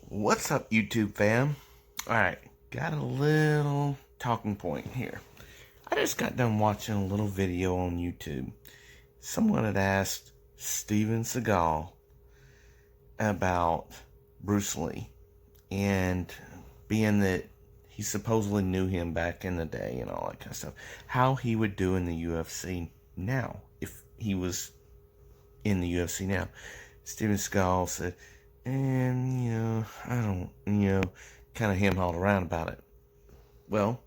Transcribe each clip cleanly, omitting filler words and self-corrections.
What's up, YouTube fam? Alright, got a little talking point here. I just got done watching a little video on YouTube. Someone had asked Steven Seagal about Bruce Lee, and being that he supposedly knew him back in the day and all that kind of stuff, how he would do in the UFC now, if he was in the UFC now. Steven Seagal said, and, I don't, kind of hem-hauled around about it. Well,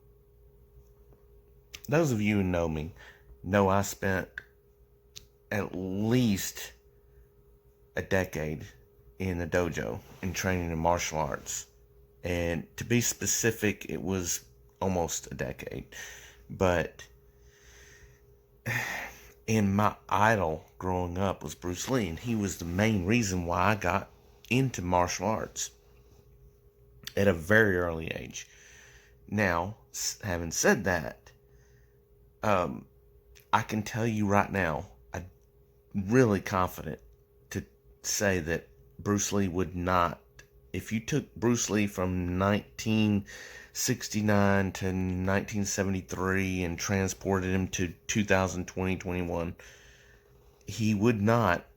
those of you who know me know I spent at least a decade in the dojo and training in martial arts. And to be specific, it was almost a decade. But, and my idol growing up was Bruce Lee, and he was the main reason why I got into martial arts at a very early age. Now, having said that, I can tell you right now, I'm really confident to say that Bruce Lee would not, if you took Bruce Lee from 1969 to 1973 and transported him to 2020, 21, he would not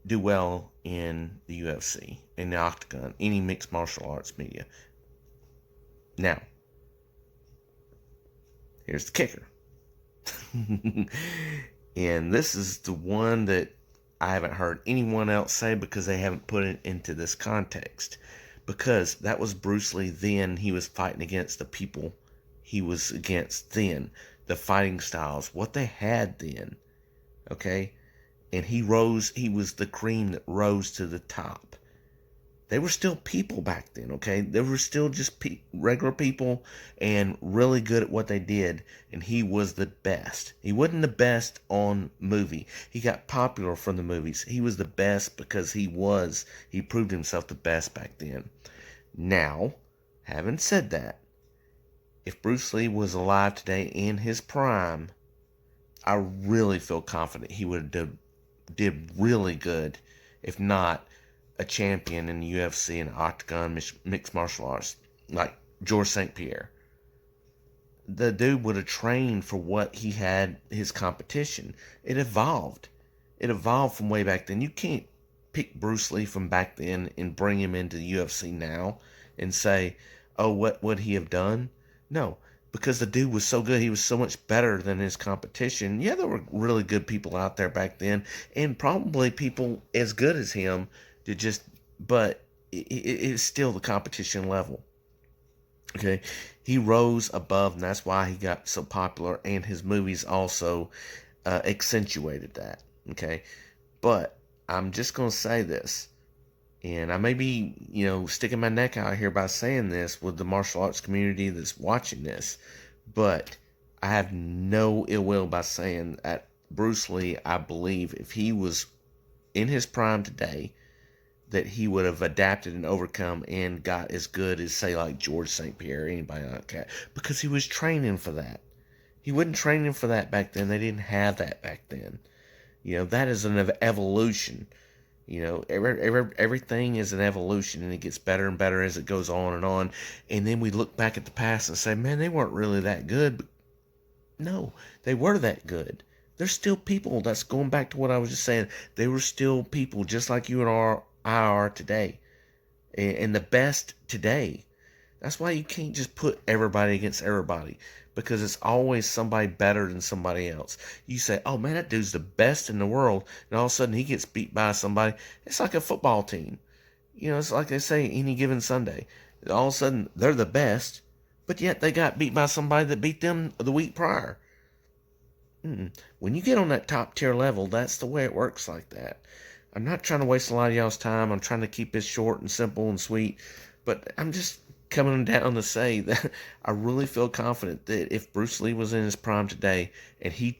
do well in the UFC, in the octagon, any mixed martial arts media. Now, here's the kicker. And this is the one that I haven't heard anyone else say because they haven't put it into this context. Because that was Bruce Lee then. He was fighting against the people he was against then. The fighting styles, what they had then. Okay? And he was the cream that rose to the top. They were still people back then, okay? They were still just regular people and really good at what they did, and he was the best. He wasn't the best on movie. He got popular from the movies. He was the best because he proved himself the best back then. Now, having said that, if Bruce Lee was alive today in his prime, I really feel confident he would have did really good, if not a champion in the UFC and octagon mixed martial arts, like Georges St. Pierre. The dude would have trained for what he had his competition. It evolved. It evolved from way back then. You can't pick Bruce Lee from back then and bring him into the UFC now and say, oh, what would he have done? No, because the dude was so good. He was so much better than his competition. Yeah, there were really good people out there back then, and probably people as good as him but it's still the competition level. Okay, he rose above, and that's why he got so popular, and his movies also accentuated that. Okay, but I'm just gonna say this, and I may be, sticking my neck out here by saying this with the martial arts community that's watching this, but I have no ill will by saying that Bruce Lee, I believe, if he was in his prime today, that he would have adapted and overcome and got as good as, say, like Georges St. Pierre or anybody like that, because he was training for that. He wasn't training for that back then. They didn't have that back then. That is an evolution. Everything is an evolution, and it gets better and better as it goes on and on. And then we look back at the past and say, man, they weren't really that good. But no, they were that good. They're still people. That's going back to what I was just saying. They were still people, just like you and I are today. And the best today. That's why you can't just put everybody against everybody, because it's always somebody better than somebody else. You say, oh man, that dude's the best in the world, and all of a sudden he gets beat by somebody. It's like a football team. It's like they say, any given Sunday. All of a sudden they're the best, but yet they got beat by somebody that beat them the week prior. When you get on that top tier level, that's the way it works like that. I'm not trying to waste a lot of y'all's time. I'm trying to keep this short and simple and sweet, but I'm just coming down to say that I really feel confident that if Bruce Lee was in his prime today and he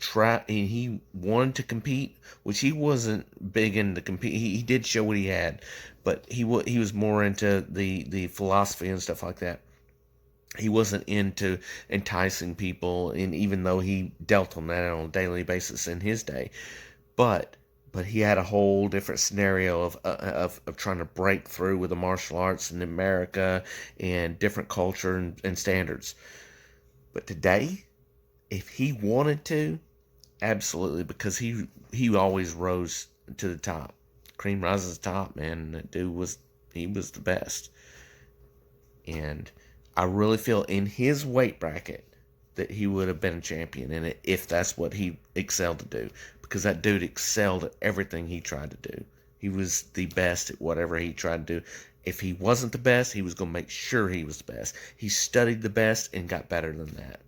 wanted to compete, which he wasn't big into compete, he did show what he had, but he was more into the philosophy and stuff like that. He wasn't into enticing people, and even though he dealt on that on a daily basis in his day, but but he had a whole different scenario of trying to break through with the martial arts in America and different culture and standards. But today, if he wanted to, absolutely, because he always rose to the top. Cream rises to the top, man. That dude was the best. And I really feel in his weight bracket that he would have been a champion in it if that's what he excelled to do. Because that dude excelled at everything he tried to do. He was the best at whatever he tried to do. If he wasn't the best, he was going to make sure he was the best. He studied the best and got better than that.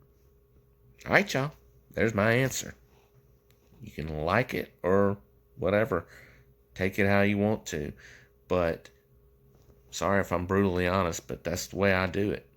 All right, y'all. There's my answer. You can like it or whatever. Take it how you want to. But sorry if I'm brutally honest, but that's the way I do it.